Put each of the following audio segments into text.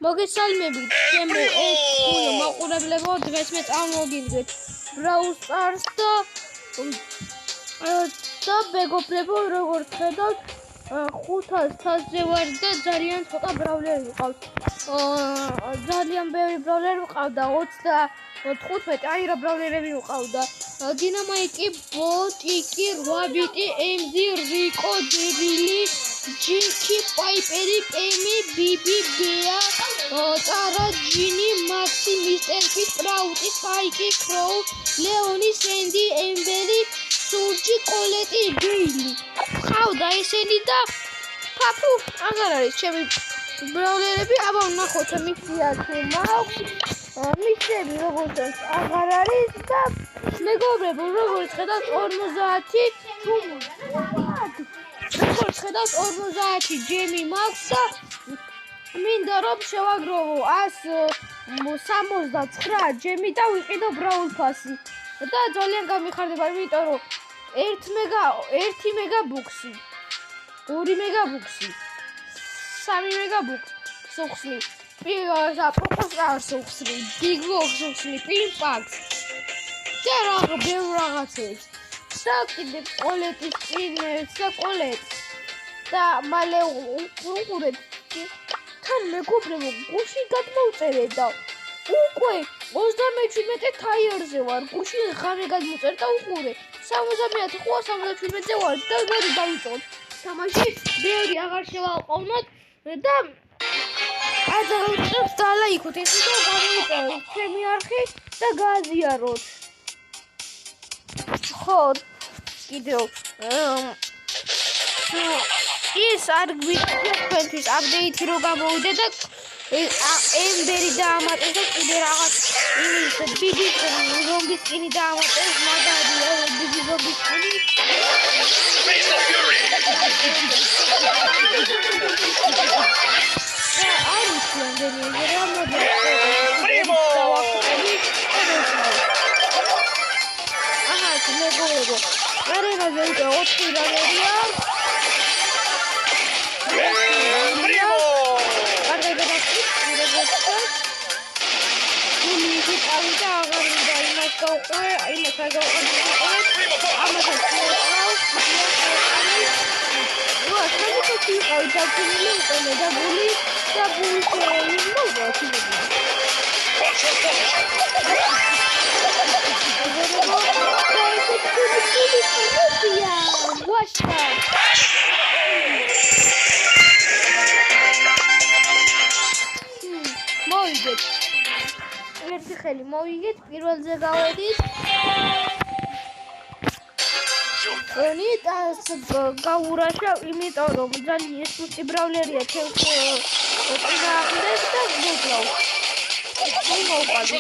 მოგესალმებით, ჩემო ოქრო მაყურებლებო, დღეს მე წარმოგიდგენთ Brawl Stars და მეგობრებო, როგორც ხედავთ, 500 თასზე ვარ და ძალიან ცოტა ბრავლერი ვიყავთ. ძალიან ბევრი ბრავლერი ვიყავდა, 25, აი რა ბრავლერები ვიყავდა. დინამიტი, ბოტიკი, 8 ბიტი, MD, რიკო, დებილი, ჯინკი, პაიპერი, პემი, ბიბი, ბეა, ტარა, ჯინი, მაქსი, მისტერ პი, სპრაუტი, სპაიკი, კროუ, ლეონი, სენდი, ემბერი, სურჯი, კოლეტი, ბეილი. ყავდა ესენი და ფაფუ აღარ არის ჩემი ბრავლერები, აბა ვნახოთ მისია თუ მაქვს. მისები როგორც აღარ არის და მეგობრებო, როგორც ხედავთ 50 ჯემი მაქვს და მინდა რომ შევაგროვო 169 ჯემი და ვიყიდო Brawl Pass-ი. და ძალიან გამიხარდება, იმიტომ რომ 1 მეგა ბუქსი, 2 მეგა ბუქსი, 3 მეგა ბუქსი სუხსნი, პროპოსტარს სუხსნი, ბიგ ბოქს სუხსნი, პიმპაკს და ბევრ რაღაცებს. და კიდე კოლეტის წინებს და კოლეტს და მალე უყურეთ თან მეგობრებო, გუში გადმოვწერე და უკვე 37 თაიერზე ვარ, გუში ღამე გადმოვწერე და უყურე 70 ხო 77-ზე ვარ და ვერ დავიწყოთ თამაში, ბევრი აღარ შევაყოვნოთ და აძაღავჭებს და ლაიქოთ ეს და გამოვიწეროთ ჩემი არხი და გააზიაროთ. ხო, კიდევ ის არ გვიქვენთვის აპდეითი რო გამოვიდა და ემბერი დაამატეს და კიდე რაღაც იმის ბიბი ზომბის სკინი დაამატეს, მაგარია ბიბი ზომბის სკინი. არის რამდენიმე მეგობრებო, არენაზე უკვე 4 რამერია. მოვიგეთ. ერთი ხელი მოვიგეთ, პირველზე გავედით. ნიტას გაურაშავ, იმიტომ რომ ძალიან სუსტი ბრავლერია ჩემს წინააღმდეგ და მოვკლავ. მოვყავდი.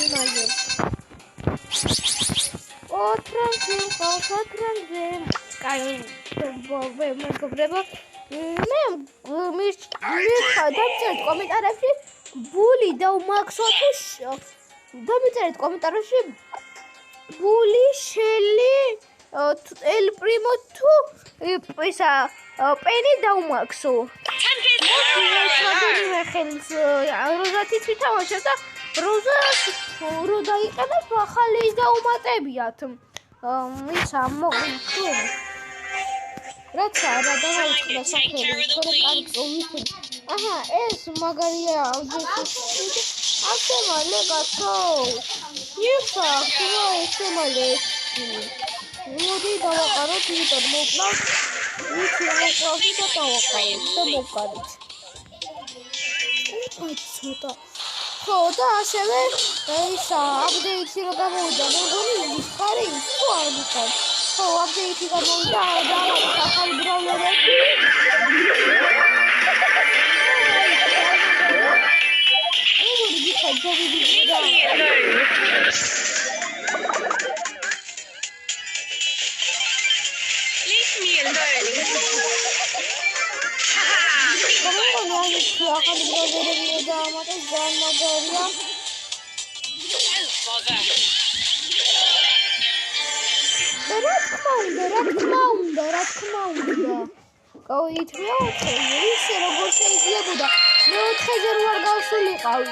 იმაზე. ოთრანზე. კაი, მეგობრებო, მე დამწერეთ კომენტარებში ბული დავმაქსო თუ დამწერეთ კომენტარებში ბული შელი ელ პრიმო თუ ისა პენი დავმაქსო. მე ხელს როზათი თვითამაშებ და როზას რო დაიყენებ ახალი ის დაუმატებიათ. ისა მოგიწევ. რაც არა დავაიწყდა სახელი, თორე კარგი აჰა, ეს მაგარია ასემალე გასო. ისა, ეს მალე. მოდი დავაყაროთ, იმიტომ მოკლავს. ვიცი მოკლავს და დავაყაროთ და მოვყარით. ცოტა. ხო და ასევე ისა აპდეიტი რო გამოვიდა, მეგონი ის ხარი ის თუ არ მიხარ. ხო, აპდეიტი გამოვიდა და ახალი ბრაულერები. რა თქმა უნდა. გავითვლია ისე როგორ შეიძლებოდა. მეოთხეზე რო არ გავსულიყავი.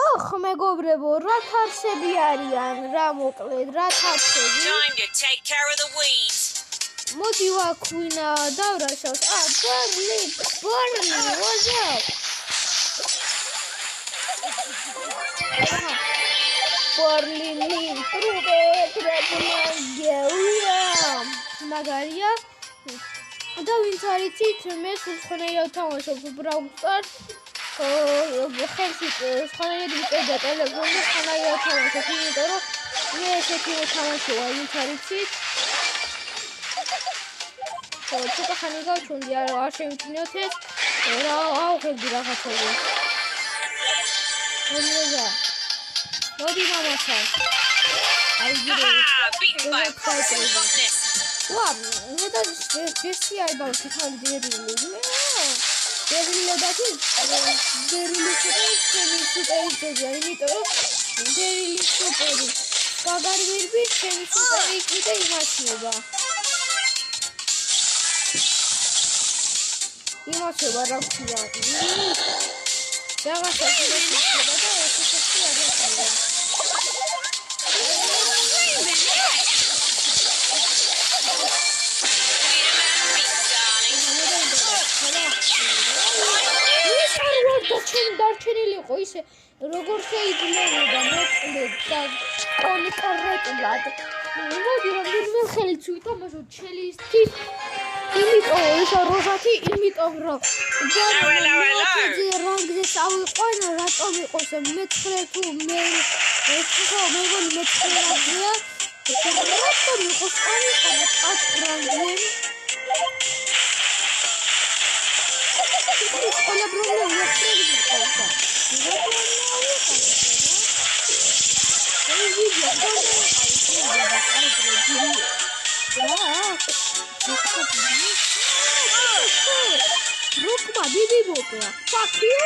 ოხ, მეგობრებო, რა თარსები არიან, რა მოკლედ, რა თარსები. მოდი ვაქვინა დავრაშავს. ბორნი, what's up? ბორლინი, მაგარია. და ვინც არიცით, მე სულ ხნეირავ თამაშობ Brawl Stars. ხელში ხნეირავ ვიწერდა ტელეფონზე, ხნეირავ თამაშობ, იმიტომ რომ მე ესეთი მოთამაშეა, ვინც არიცით. ცოტა ხანი გავჩუნდი, არ შემიძლიათ ეს. რა ავღებდი რაღაცები. მომედა. მოდი მამაცა. აი ვა, მე და ჯესი არ დავში ხალი დერილი. დერილი დადი. დერილი ჩემი სუპერია, იმიტომ რომ დერილი სუპერი. გაგარვირბი ჩემი სუპერი კიდე იმაშება. იმაშება რა ქვია. რაღაცა შეიძლება და ესეთი არ არის. დარჩენილიყო ისე როგორ შეიძლება მოკლედ და კონკრეტულად. მოდი რომ ხელიც ვითამაშოთ ჩელისტის. იმიტომ ეს როზათი, იმიტომ რომ ჯერ რანგზე წავიყვან, რატომ იყოს მე-9 თუ მეგონი მე-9 რანგზეა. რატომ იყოს ამიყანა 5 რანგზე? ყველა პრობლემა ხდება. Rukma, bibi bokla. Fuck you.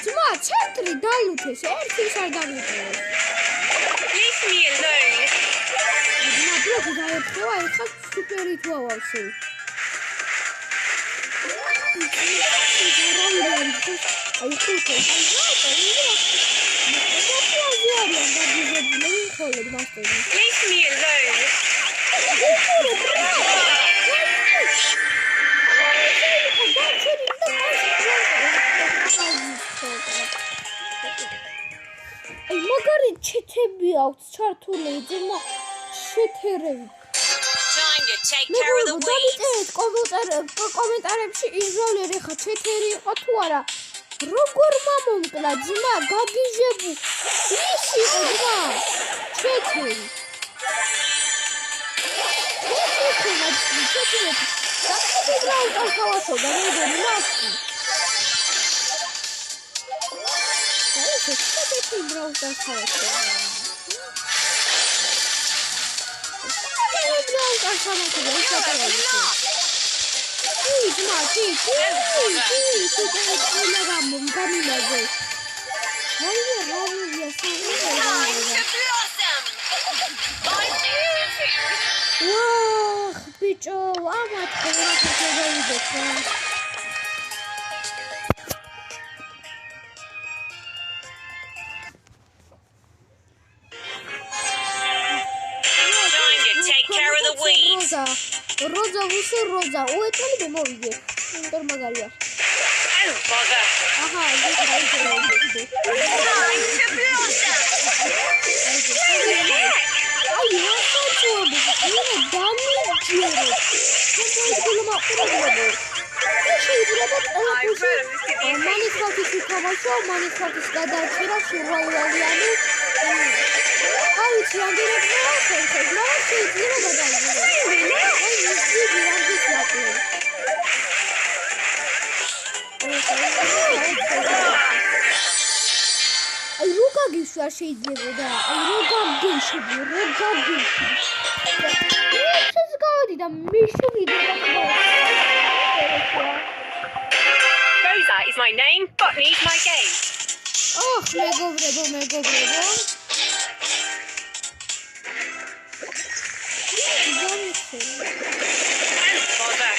Cuma, centri dalutes, ertis ar dalutes. Leave me alone. Ma proprio da etwa, etwa super itwawavsi. Ai kuto. Leave me alone. Ai magari ჩეთები აქვს ჩართული ძმა შეთერები. Time to take care of the weeds. კომენტარებში იზოლერი ხა ჩეთერი იყო თუ არა. როგორ მომკლა ძმა გაგიჟებუ. ის იყო ძმა ჩეთერი. ჩეთილეთი და უკავასო და მეგონი მასი და ეს ჩეთილი ბრაუზერს ხავასო Bicho, amat khora khara dekha. Take care of the weeds. Roza, who's Roza? Oh, it's only the movie. Inter Magaria. Oh, bother. Aha, this is right. Time to blossom. Ay, what's that for? You're a dummy, Jerry. Ay, Ruka gives her shades in the Ruka dish. Just got it. I'm missing Rosa is my name, botany's my game. Oh, mego brebo. Bother.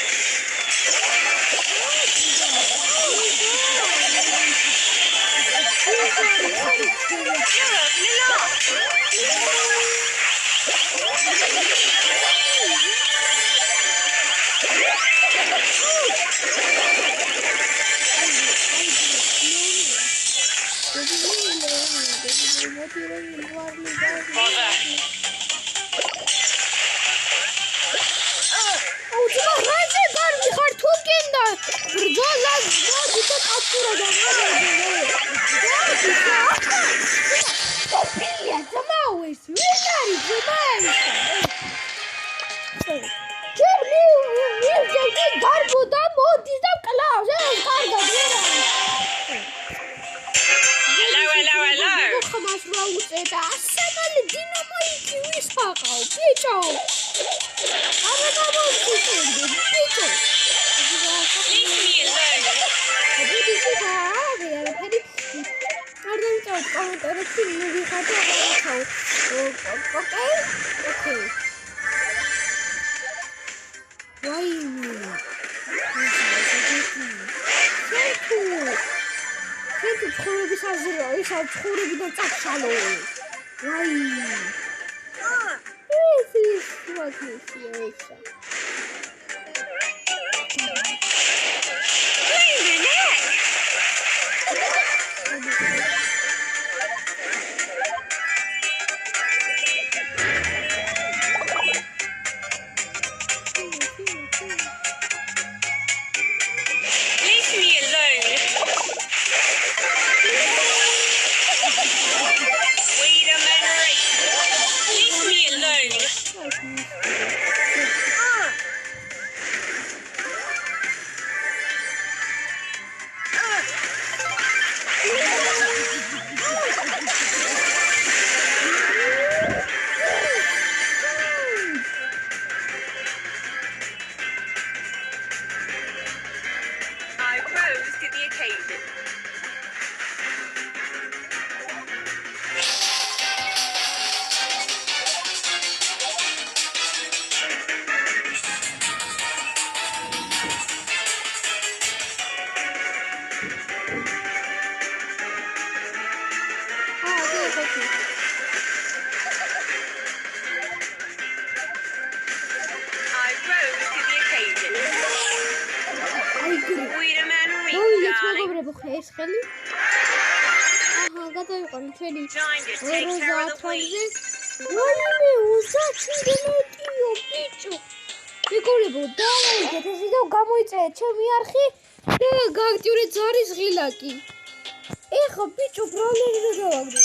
Ეხა ბიჭო ბრალერი რა გავაგდო